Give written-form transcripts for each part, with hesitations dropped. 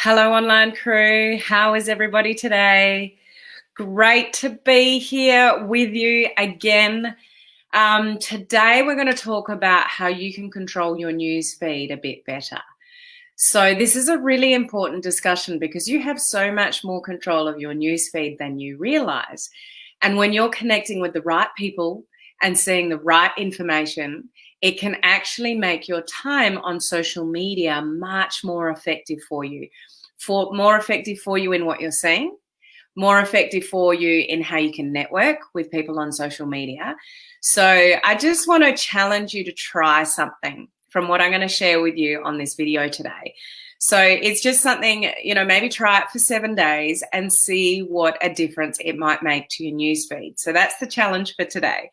Hello, online crew. How is everybody today? Great to be here with you again. Today, we're going to talk about how you can control your news feed a bit better. So this is a really important discussion because you have so much more control of your news feed than you realize. And when you're connecting with the right people and seeing the right information, it can actually make your time on social media much more effective for you. More effective for you in what you're seeing, more effective for you in how you can network with people on social media. So I just want to challenge you to try something from what I'm going to share with you on this video today. So it's just something, maybe try it for 7 days and see what a difference it might make to your newsfeed. So that's the challenge for today.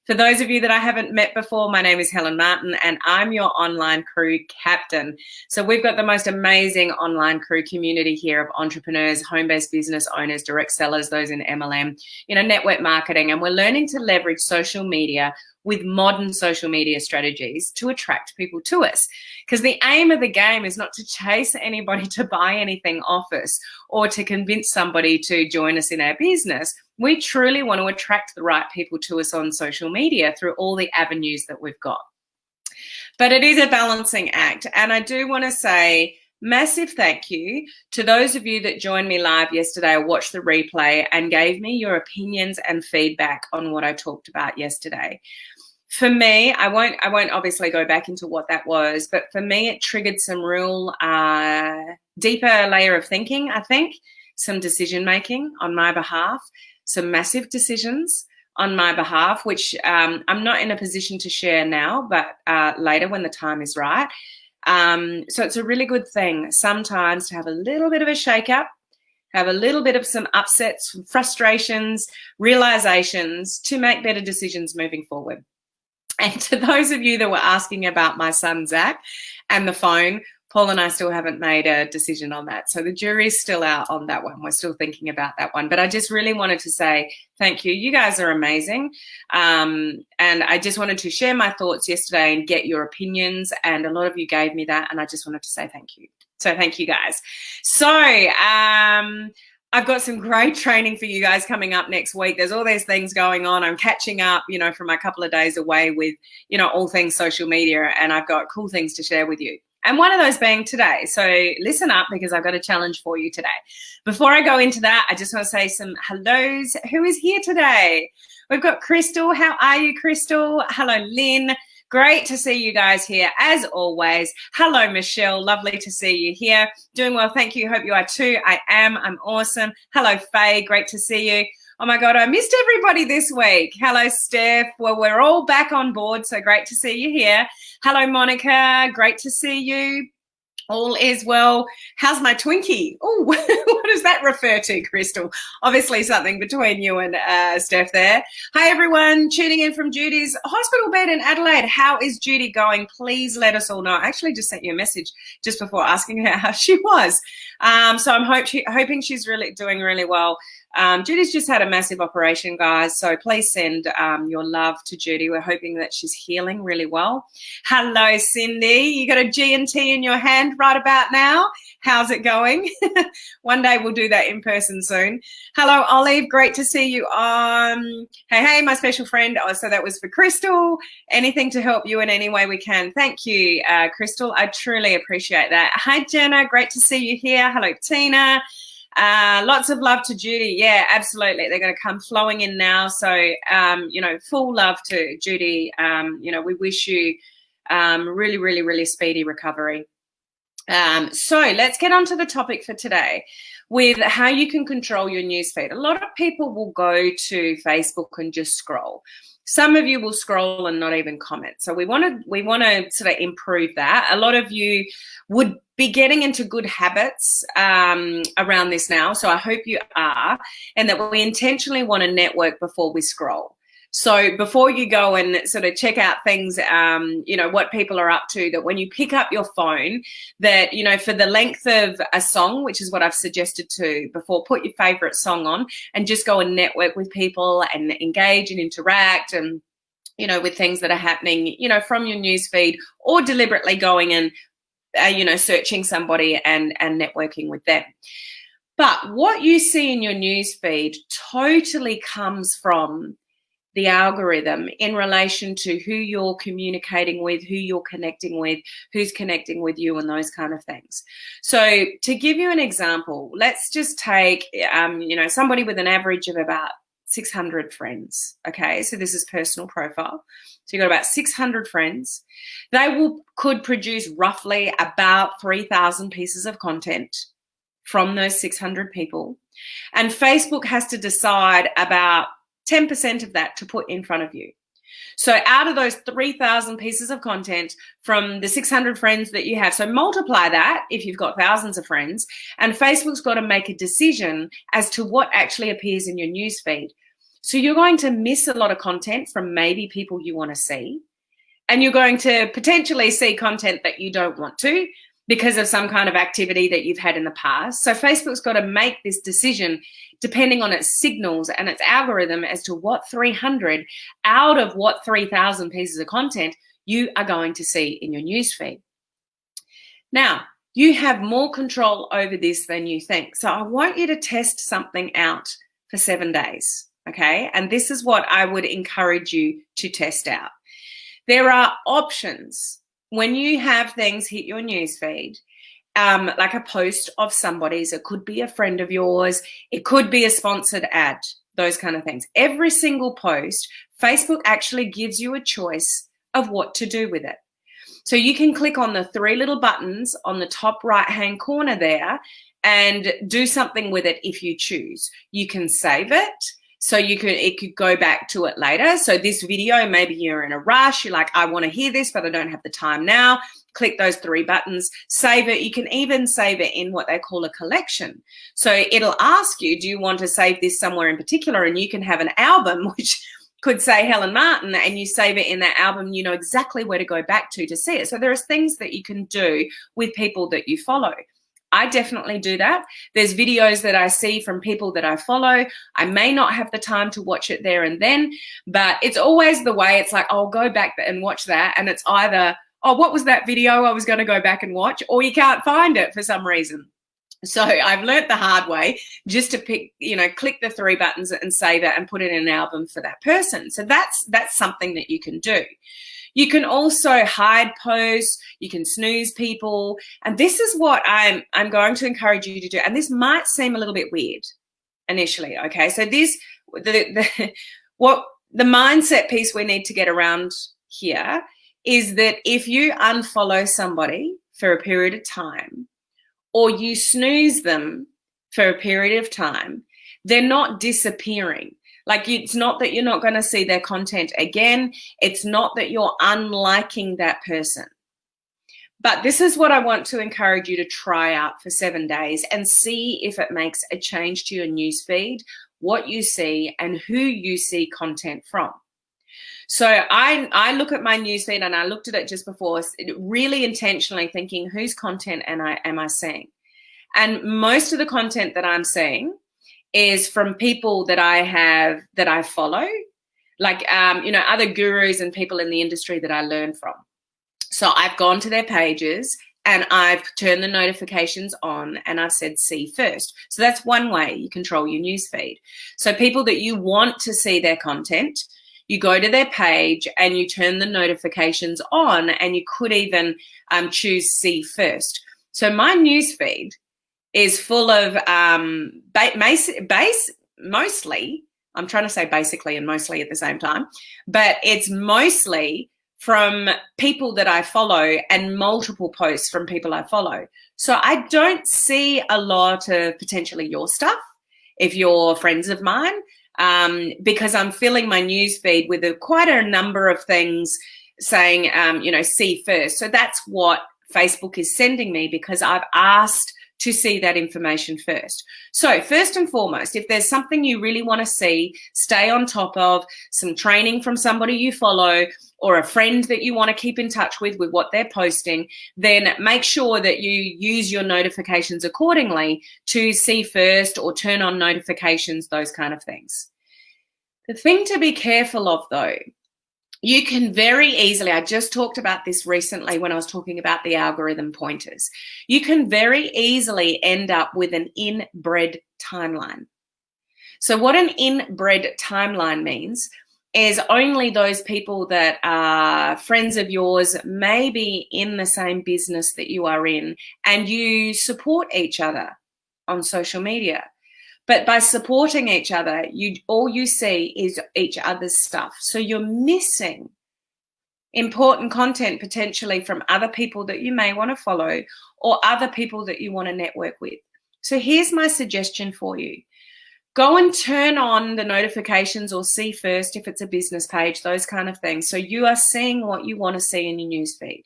For those of you that I haven't met before, my name is Helen Martin and I'm your online crew captain. So we've got the most amazing online crew community here of entrepreneurs, home-based business owners, direct sellers, those in MLM, network marketing, and we're learning to leverage social media with modern social media strategies to attract people to us. Because the aim of the game is not to chase anybody to buy anything off us or to convince somebody to join us in our business. We truly want to attract the right people to us on social media through all the avenues that we've got. But it is a balancing act. And I do want to say massive thank you to those of you that joined me live yesterday or watched the replay and gave me your opinions and feedback on what I talked about yesterday. For me, I won't obviously go back into what that was, but for me, it triggered some real deeper layer of thinking, I think, some decision making on my behalf, some massive decisions on my behalf, which I'm not in a position to share now, but later when the time is right. So it's a really good thing sometimes to have a little bit of a shake-up, have a little bit of some upsets, frustrations, realizations to make better decisions moving forward. And to those of you that were asking about my son, Zach, and the phone, Paul and I still haven't made a decision on that. So the jury's still out on that one. We're still thinking about that one. But I just really wanted to say thank you. You guys are amazing. And I just wanted to share my thoughts yesterday and get your opinions. And a lot of you gave me that. And I just wanted to say thank you. So thank you, guys. So I've got some great training for you guys coming up next week. There's all these things going on. I'm catching up, from a couple of days away with, all things social media. And I've got cool things to share with you. And one of those being today. So listen up because I've got a challenge for you today. Before I go into that, I just want to say some hellos. Who is here today? We've got Crystal. How are you, Crystal? Hello, Lynn. Great to see you guys here as always. Hello, Michelle. Lovely to see you here. Doing well. Thank you. Hope you are too. I am. I'm awesome. Hello, Faye. Great to see you. Oh my God, I missed everybody this week. Hello, Steph. Well, we're all back on board, so great to see you here. Hello, Monica. Great to see you. All is well. How's my Twinkie? Oh, what does that refer to, Crystal? Obviously something between you and Steph there. Hi, everyone. Tuning in from Judy's hospital bed in Adelaide. How is Judy going? Please let us all know. I actually just sent you a message just before asking her how she was. So I'm hoping she's really doing really well. Judy's just had a massive operation, guys, so please send your love to Judy. We're hoping that she's healing really well. Hello, Cindy. You got a G&T in your hand right about now. How's it going? One day we'll do that in person soon. Hello, Olive. Great to see you on. Hey, my special friend. Oh, so that was for Crystal. Anything to help you in any way we can. Thank you, Crystal. I truly appreciate that. Hi, Jenna. Great to see you here. Hello, Tina. Lots of love to Judy. Yeah, absolutely. They're going to come flowing in now. So, full love to Judy. We wish you really, really, really speedy recovery. So let's get on to the topic for today with how you can control your newsfeed. A lot of people will go to Facebook and just scroll. Some of you will scroll and not even comment. So we want to sort of improve that. A lot of you would be getting into good habits around this now. So I hope you are, and that we intentionally want to network before we scroll. So before you go and sort of check out things, what people are up to, that when you pick up your phone, that, for the length of a song, which is what I've suggested to before, put your favorite song on and just go and network with people and engage and interact and, with things that are happening, from your news feed, or deliberately going and searching somebody and networking with them. But what you see in your news feed totally comes from the algorithm in relation to who you're communicating with, who you're connecting with, who's connecting with you, and those kind of things. So to give you an example, let's just take, somebody with an average of about 600 friends. Okay, so this is personal profile. So you've got about 600 friends. They could produce roughly about 3,000 pieces of content from those 600 people. And Facebook has to decide about 10% of that to put in front of you. So out of those 3,000 pieces of content from the 600 friends that you have, so multiply that if you've got thousands of friends, and Facebook's got to make a decision as to what actually appears in your newsfeed. So you're going to miss a lot of content from maybe people you want to see, and you're going to potentially see content that you don't want to because of some kind of activity that you've had in the past. So Facebook's got to make this decision depending on its signals and its algorithm as to what 300 out of what 3,000 pieces of content you are going to see in your newsfeed. Now, you have more control over this than you think. So I want you to test something out for 7 days, okay? And this is what I would encourage you to test out. There are options when you have things hit your newsfeed, like a post of somebody's. It could be a friend of yours. It could be a sponsored ad, those kind of things. Every single post, Facebook actually gives you a choice of what to do with it. So you can click on the 3 little buttons on the top right-hand corner there and do something with it if you choose. You can save it. So it could go back to it later. So this video, maybe you're in a rush. You're like, I want to hear this, but I don't have the time now. Click those 3 buttons, save it. You can even save it in what they call a collection. So it'll ask you, do you want to save this somewhere in particular? And you can have an album, which could say Helen Martin, and you save it in that album. You know exactly where to go back to see it. So there are things that you can do with people that you follow. I definitely do that. There's videos that I see from people that I follow. I may not have the time to watch it there and then, but it's always the way. It's like, I'll go back and watch that. And it's either, oh, what was that video I was going to go back and watch? Or you can't find it for some reason. So I've learnt the hard way just to pick, click the 3 buttons and save it and put it in an album for that person. So that's something that you can do. You can also hide posts, you can snooze people, and this is what I'm going to encourage you to do. And this might seem a little bit weird initially, okay? So the mindset piece we need to get around here is that if you unfollow somebody for a period of time or you snooze them for a period of time, they're not disappearing. Like, it's not that you're not going to see their content again. It's not that you're unliking that person. But this is what I want to encourage you to try out for 7 days and see if it makes a change to your newsfeed, what you see, and who you see content from. So I look at my newsfeed, and I looked at it just before, really intentionally thinking, whose content am I seeing? And most of the content that I'm seeing is from people that I follow, like, other gurus and people in the industry that I learn from. So I've gone to their pages and I've turned the notifications on and I've said see first. So that's one way you control your newsfeed. So people that you want to see their content, you go to their page and you turn the notifications on, and you could even choose see first. So my newsfeed is full of mostly, I'm trying to say basically and mostly at the same time, but it's mostly from people that I follow and multiple posts from people I follow. So I don't see a lot of potentially your stuff if you're friends of mine, because I'm filling my newsfeed with quite a number of things saying, see first. So that's what Facebook is sending me because I've asked to see that information first. So first and foremost, if there's something you really want to see, stay on top of, some training from somebody you follow or a friend that you want to keep in touch with what they're posting, then make sure that you use your notifications accordingly to see first or turn on notifications, those kind of things. The thing to be careful of, though, you can very easily, I just talked about this recently when I was talking about the algorithm pointers, you can very easily end up with an inbred timeline. So what an inbred timeline means is only those people that are friends of yours, maybe in the same business that you are in, and you support each other on social media. But by supporting each other, all you see is each other's stuff. So you're missing important content potentially from other people that you may want to follow or other people that you want to network with. So here's my suggestion for you. Go and turn on the notifications or see first if it's a business page, those kind of things. So you are seeing what you want to see in your newsfeed.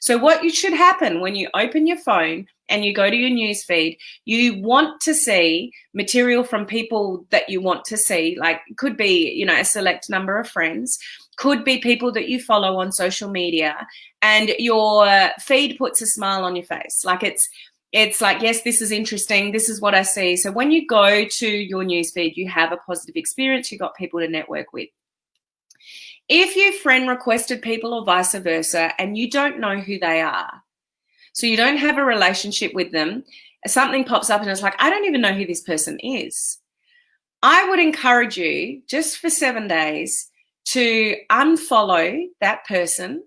So what should happen when you open your phone and you go to your newsfeed, you want to see material from people that you want to see, like it could be, a select number of friends, could be people that you follow on social media, and your feed puts a smile on your face. Like it's like, yes, this is interesting. This is what I see. So when you go to your newsfeed, you have a positive experience. You've got people to network with. If you friend requested people or vice versa, and you don't know who they are, so you don't have a relationship with them, something pops up and it's like, I don't even know who this person is. I would encourage you just for 7 days to unfollow that person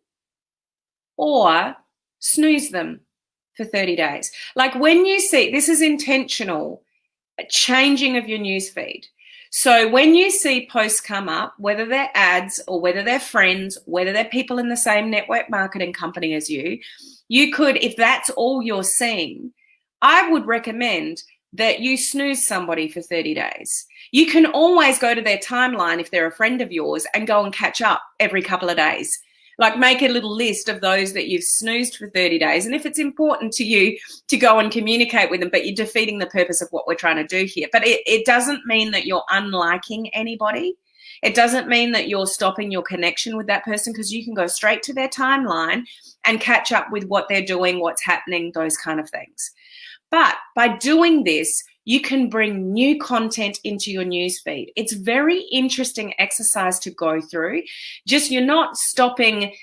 or snooze them for 30 days. Like when you see, this is intentional, changing of your newsfeed. So when you see posts come up, whether they're ads or whether they're friends, whether they're people in the same network marketing company as you, you could, if that's all you're seeing, I would recommend that you snooze somebody for 30 days. You can always go to their timeline if they're a friend of yours and go and catch up every couple of days. Like make a little list of those that you've snoozed for 30 days. And if it's important to you to go and communicate with them, but you're defeating the purpose of what we're trying to do here. But it doesn't mean that you're unliking anybody. It doesn't mean that you're stopping your connection with that person, because you can go straight to their timeline and catch up with what they're doing, what's happening, those kind of things. But by doing this, you can bring new content into your newsfeed. It's very interesting exercise to go through. Just you're not stopping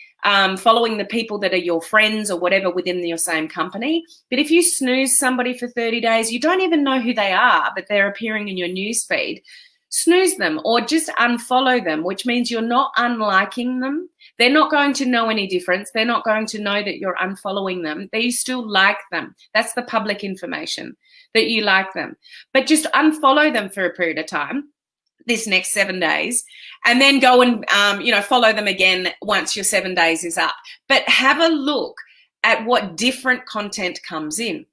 following the people that are your friends or whatever within your same company. But if you snooze somebody for 30 days, you don't even know who they are, but they're appearing in your newsfeed. Snooze them or just unfollow them, which means you're not unliking them. They're not going to know any difference. They're not going to know that you're unfollowing them. You still like them. That's the public information, that you like them. But just unfollow them for a period of time, this next 7 days, and then go and follow them again once your 7 days is up. But have a look at what different content comes in.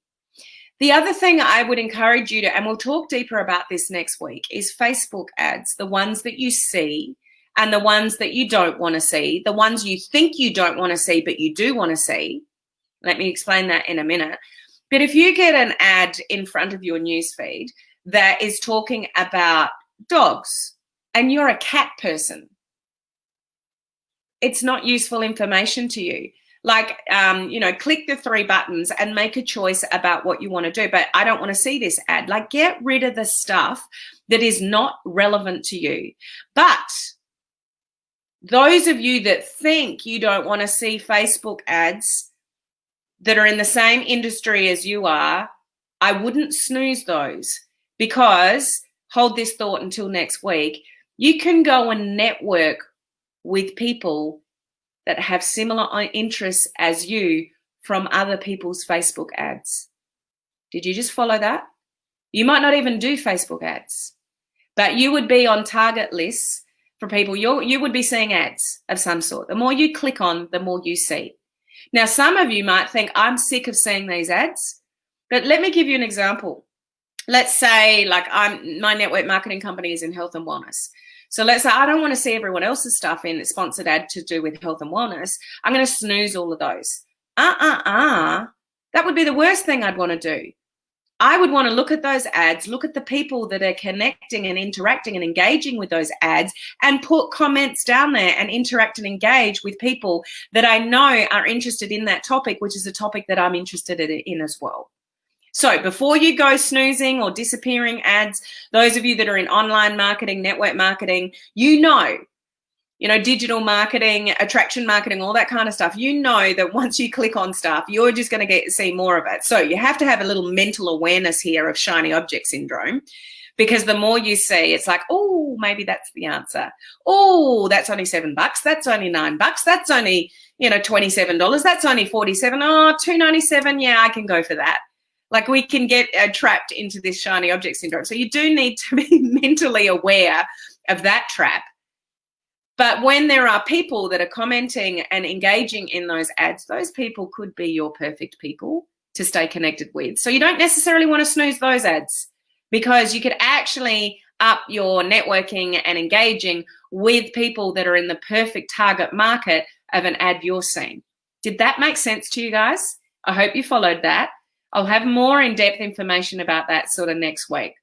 The other thing I would encourage you to, and we'll talk deeper about this next week, is Facebook ads, the ones that you see and the ones that you don't want to see, the ones you think you don't want to see but you do want to see. Let me explain that in a minute. But if you get an ad in front of your newsfeed that is talking about dogs and you're a cat person, it's not useful information to you. Like, click the 3 buttons and make a choice about what you want to do. But I don't want to see this ad. Like, get rid of the stuff that is not relevant to you. But those of you that think you don't want to see Facebook ads that are in the same industry as you are, I wouldn't snooze those, because, hold this thought until next week, you can go and network with people that have similar interests as you from other people's Facebook ads. Did you just follow that? You might not even do Facebook ads, but you would be on target lists for people. You would be seeing ads of some sort. The more you click on, the more you see. Now, some of you might think, I'm sick of seeing these ads, but let me give you an example. Let's say, like, my network marketing company is in health and wellness. So let's say I don't want to see everyone else's stuff in a sponsored ad to do with health and wellness. I'm going to snooze all of those. That would be the worst thing I'd want to do. I would want to look at those ads, look at the people that are connecting and interacting and engaging with those ads, and put comments down there and interact and engage with people that I know are interested in that topic, which is a topic that I'm interested in as well. So before you go snoozing or disappearing ads, those of you that are in online marketing, network marketing, you know digital marketing, attraction marketing, all that kind of stuff, you know that once you click on stuff, you're just going to see more of it. So you have to have a little mental awareness here of shiny object syndrome, because the more you see, it's like, oh, maybe that's the answer. Oh, that's only $7. That's only $9. That's only, $27. That's only $47. Oh, $2.97. Yeah, I can go for that. Like, we can get trapped into this shiny object syndrome. So you do need to be mentally aware of that trap. But when there are people that are commenting and engaging in those ads, those people could be your perfect people to stay connected with. So you don't necessarily want to snooze those ads, because you could actually up your networking and engaging with people that are in the perfect target market of an ad you're seeing. Did that make sense to you guys? I hope you followed that. I'll have more in-depth information about that sort of next week.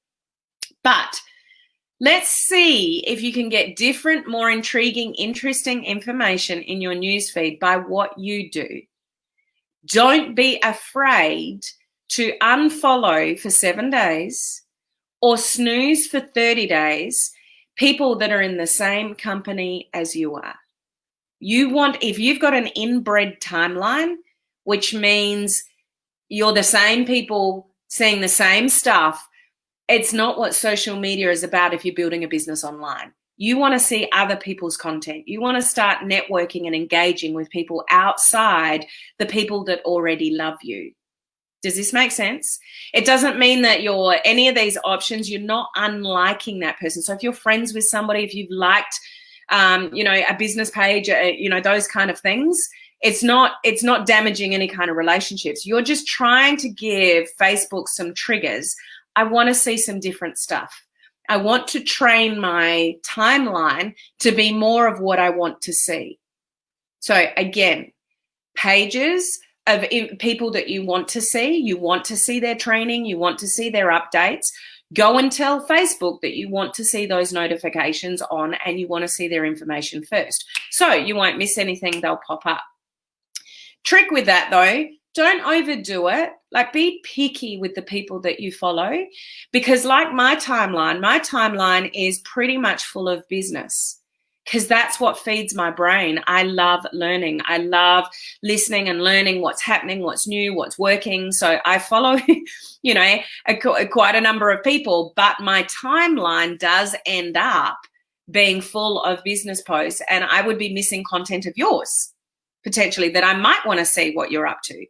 But let's see if you can get different, more intriguing, interesting information in your newsfeed by what you do. Don't be afraid to unfollow for 7 days or snooze for 30 days people that are in the same company as you are. If you've got an inbred timeline, which means you're the same people seeing the same stuff, it's not what social media is about if you're building a business online. You want to see other people's content. You want to start networking and engaging with people outside the people that already love you. Does this make sense? It doesn't mean that you're any of these options, you're not unliking that person. So if you're friends with somebody, if you've liked, a business page, those kind of things, it's not damaging any kind of relationships. You're just trying to give Facebook some triggers. I want to see some different stuff. I want to train my timeline to be more of what I want to see. So again, pages of people that you want to see their training, you want to see their updates. Go and tell Facebook that you want to see those notifications on and you want to see their information first. So you won't miss anything, they'll pop up. Trick with that though, don't overdo it. Like, be picky with the people that you follow, because like my timeline is pretty much full of business, because that's what feeds my brain. I love learning. I love listening and learning what's happening, what's new, what's working. So I follow, quite a number of people, but my timeline does end up being full of business posts, and I would be missing content of yours potentially that I might want to see what you're up to.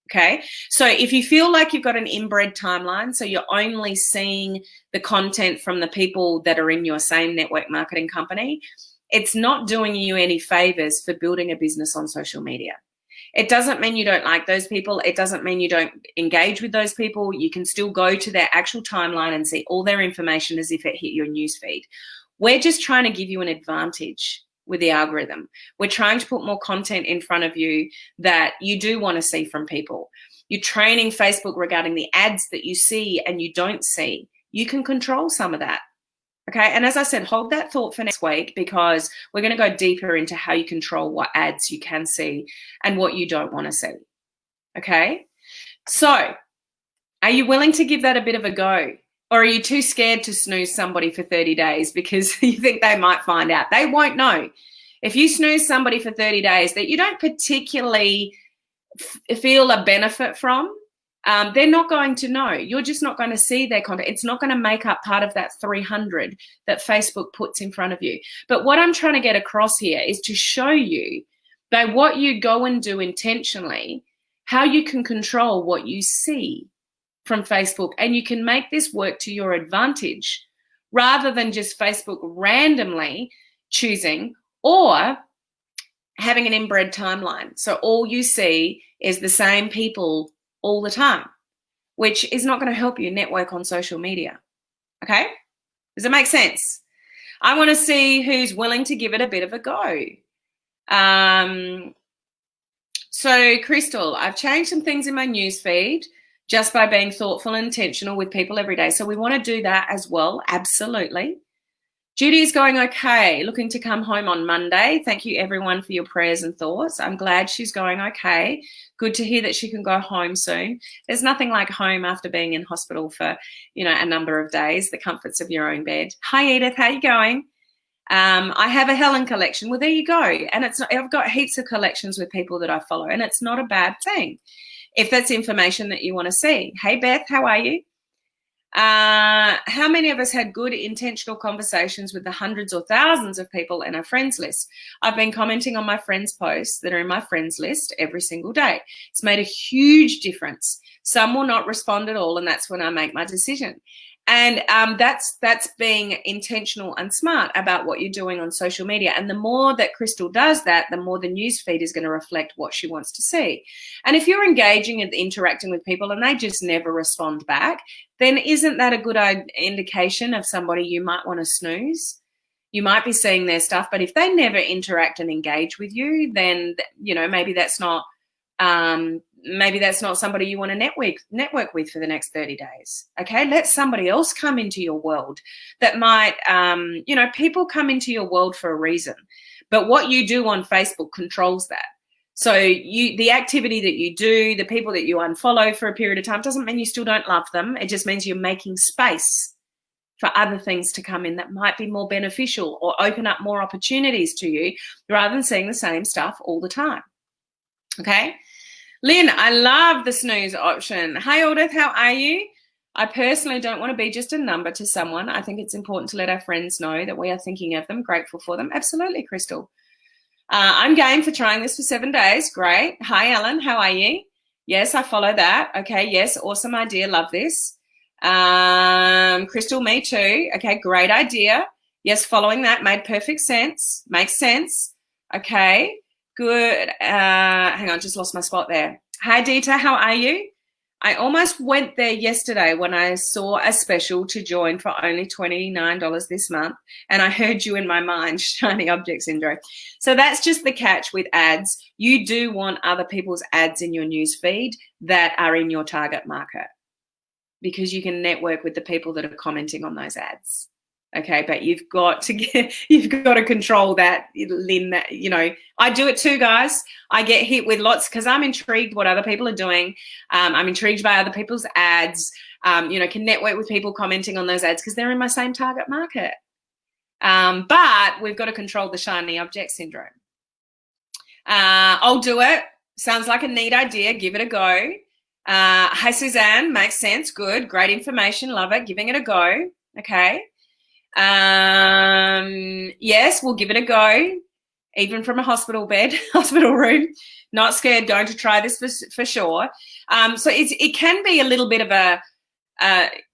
Okay, so if you feel like you've got an inbred timeline, so you're only seeing the content from the people that are in your same network marketing company, it's not doing you any favors for building a business on social media. It doesn't mean you don't like those people. It doesn't mean you don't engage with those people. You can still go to their actual timeline and see all their information as if it hit your newsfeed. We're just trying to give you an advantage with the algorithm. We're trying to put more content in front of you that you do want to see from people. You're training Facebook regarding the ads that you see and you don't see. You can control some of that. Okay, and as I said, hold that thought for next week, because we're going to go deeper into how you control what ads you can see and what you don't want to see. Okay, so are you willing to give that a bit of a go? Or are you too scared to snooze somebody for 30 days because you think they might find out? They won't know. If you snooze somebody for 30 days that you don't particularly feel a benefit from, they're not going to know. You're just not going to see their content. It's not going to make up part of that 300 that Facebook puts in front of you. But what I'm trying to get across here is to show you by what you go and do intentionally, how you can control what you see from Facebook, and you can make this work to your advantage rather than just Facebook randomly choosing or having an inbred timeline. So all you see is the same people all the time, which is not going to help you network on social media. Okay? Does it make sense? I want to see who's willing to give it a bit of a go. So Crystal, I've changed some things in my newsfeed just by being thoughtful and intentional with people every day. So we want to do that as well. Absolutely. Judy is going okay, looking to come home on Monday. Thank you everyone for your prayers and thoughts. I'm glad she's going okay. Good to hear that she can go home soon. There's nothing like home after being in hospital for, a number of days, the comforts of your own bed. Hi Edith, how you going? I have a Helen collection. Well, there you go. And it's not, I've got heaps of collections with people that I follow, and it's not a bad thing if that's information that you want to see. Hey, Beth, how are you? How many of us had good intentional conversations with the hundreds or thousands of people in our friends list? I've been commenting on my friends' posts that are in my friends list every single day. It's made a huge difference. Some will not respond at all, and that's when I make my decision. And that's being intentional and smart about what you're doing on social media. And the more that Crystal does that, the more the newsfeed is going to reflect what she wants to see. And if you're engaging and interacting with people and they just never respond back, then isn't that a good indication of somebody you might want to snooze? You might be seeing their stuff, but if they never interact and engage with you, then, you know, maybe that's not somebody you want to network with for the next 30 days. Okay, let somebody else come into your world that might, you know, people come into your world for a reason, but what you do on Facebook controls that. So the activity that you do, the people that you unfollow for a period of time doesn't mean you still don't love them. It just means you're making space for other things to come in that might be more beneficial or open up more opportunities to you rather than seeing the same stuff all the time. Okay. Lynn, I love the snooze option. Hi, Aldith, how are you? I personally don't want to be just a number to someone. I think it's important to let our friends know that we are thinking of them, grateful for them. Absolutely, Crystal. I'm game for trying this for 7 days. Great. Hi, Helen, how are you? Yes, I follow that. Okay, yes, awesome idea. Love this. Crystal, me too. Okay, great idea. Yes, following that made perfect sense. Makes sense. Okay. Good. Hang on, just lost my spot there. Hi, Deeta, how are you? I almost went there yesterday when I saw a special to join for only $29 this month, and I heard you in my mind, shiny object syndrome. So that's just the catch with ads. You do want other people's ads in your news feed that are in your target market because you can network with the people that are commenting on those ads. Okay, but you've got to control that, Lynn. That, you know, I do it too, guys. I get hit with lots because I'm intrigued what other people are doing. I'm intrigued by other people's ads. You know, can network with people commenting on those ads because they're in my same target market. But we've got to control the shiny object syndrome. I'll do it. Sounds like a neat idea. Give it a go. Hi, Suzanne. Makes sense. Good. Great information. Love it. Giving it a go. Okay. Yes, we'll give it a go, even from a hospital bed, hospital room. Not scared, going to try this for sure. So it can be a little bit of a,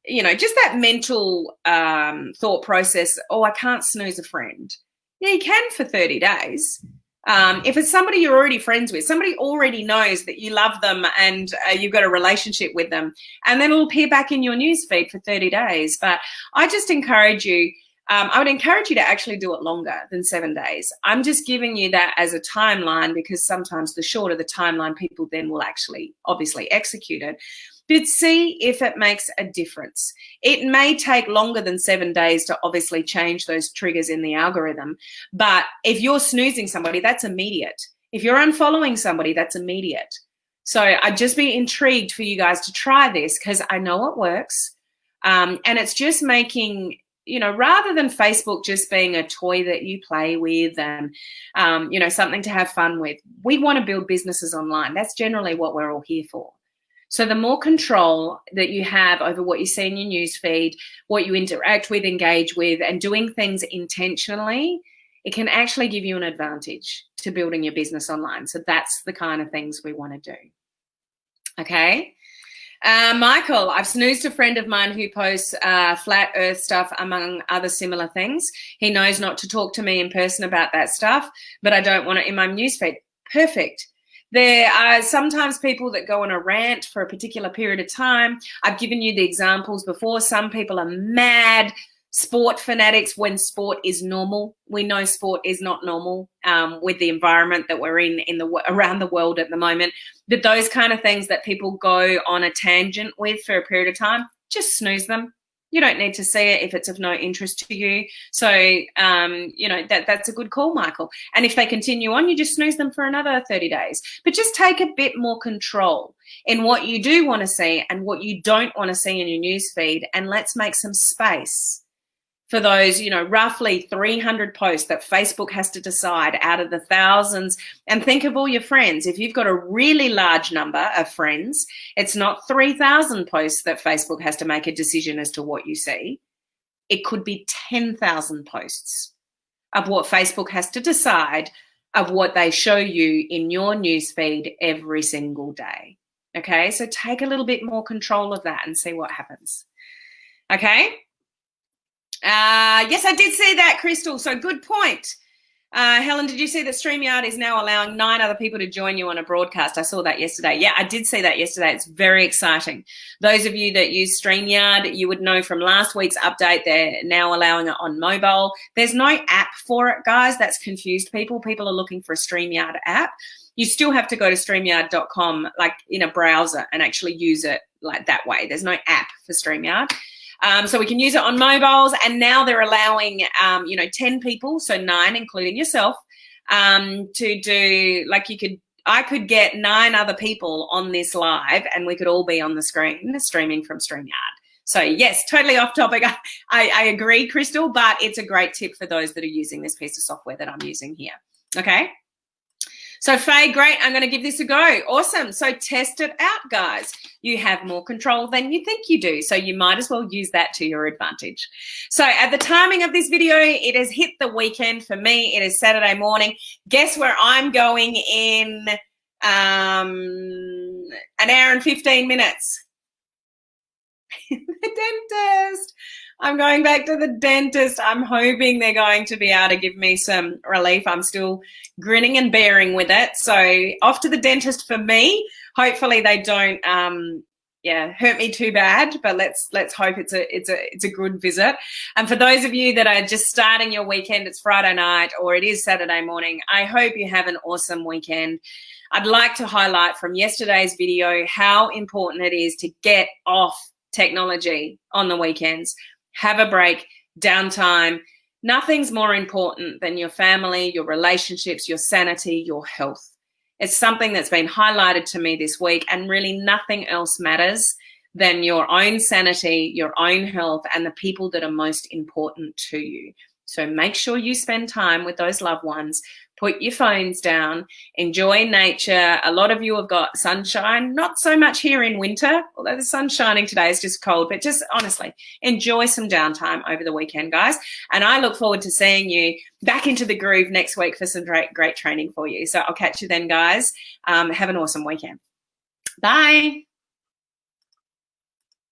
you know, just that mental thought process. Oh, I can't snooze a friend. Yeah, you can for 30 days. If it's somebody you're already friends with, somebody already knows that you love them and you've got a relationship with them, and then it'll appear back in your news feed for 30 days. But I just encourage you, I would encourage you to actually do it longer than 7 days. I'm just giving you that as a timeline because sometimes the shorter the timeline, people then will actually obviously execute it. But see if it makes a difference. It may take longer than 7 days to obviously change those triggers in the algorithm. But if you're snoozing somebody, that's immediate. If you're unfollowing somebody, that's immediate. So I'd just be intrigued for you guys to try this because I know it works. And it's just making, you know, rather than Facebook just being a toy that you play with and, you know, something to have fun with, we want to build businesses online. That's generally what we're all here for. So the more control that you have over what you see in your newsfeed, what you interact with, engage with, and doing things intentionally, it can actually give you an advantage to building your business online. So that's the kind of things we want to do. Okay. Michael, I've snoozed a friend of mine who posts flat earth stuff, among other similar things. He knows not to talk to me in person about that stuff, but I don't want it in my newsfeed. Perfect. There are sometimes people that go on a rant for a particular period of time. I've given you the examples before. Some people are mad sport fanatics when sport is normal. We know sport is not normal with the environment that we're in around the world at the moment. But those kind of things that people go on a tangent with for a period of time, just snooze them. You don't need to see it if it's of no interest to you. So, you know, that's a good call, Michael. And if they continue on, you just snooze them for another 30 days. But just take a bit more control in what you do want to see and what you don't want to see in your news feed. And let's make some space for those, roughly 300 posts that Facebook has to decide out of the thousands. And think of all your friends. If you've got a really large number of friends, it's not 3,000 posts that Facebook has to make a decision as to what you see. It could be 10,000 posts of what Facebook has to decide of what they show you in your newsfeed every single day. Okay, so take a little bit more control of that and see what happens. Okay. Yes, I did see that, Crystal. So good point. Helen, did you see that StreamYard is now allowing 9 other people to join you on a broadcast? I saw that yesterday. Yeah, I did see that yesterday. It's very exciting. Those of you that use StreamYard, you would know from last week's update, they're now allowing it on mobile. There's no app for it, guys. That's confused people. People are looking for a StreamYard app. You still have to go to StreamYard.com, like in a browser, and actually use it like that way. There's no app for StreamYard. So we can use it on mobiles, and now they're allowing, 10 people, so 9, including yourself, to do, like I could get 9 other people on this live, and we could all be on the screen streaming from StreamYard. So yes, totally off topic. I agree, Crystal, but it's a great tip for those that are using this piece of software that I'm using here. Okay. So Faye, great. I'm going to give this a go. Awesome. So test it out, guys. You have more control than you think you do. So you might as well use that to your advantage. So at the timing of this video, it has hit the weekend for me. It is Saturday morning. Guess where I'm going in an hour and 15 minutes? The dentist. I'm going back to the dentist. I'm hoping they're going to be able to give me some relief. I'm still grinning and bearing with it. So off to the dentist for me. Hopefully they don't hurt me too bad, but let's hope it's a good visit. And for those of you that are just starting your weekend, it's Friday night or it is Saturday morning, I hope you have an awesome weekend. I'd like to highlight from yesterday's video how important it is to get off technology on the weekends. Have a break, downtime. Nothing's more important than your family, your relationships, your sanity, your health. It's something that's been highlighted to me this week, and really nothing else matters than your own sanity, your own health, and the people that are most important to you. So make sure you spend time with those loved ones. Put your phones down, enjoy nature. A lot of you have got sunshine, not so much here in winter, although the sun's shining today, it's just cold, but just honestly, enjoy some downtime over the weekend, guys. And I look forward to seeing you back into the groove next week for some great training for you. So I'll catch you then, guys. Have an awesome weekend. Bye.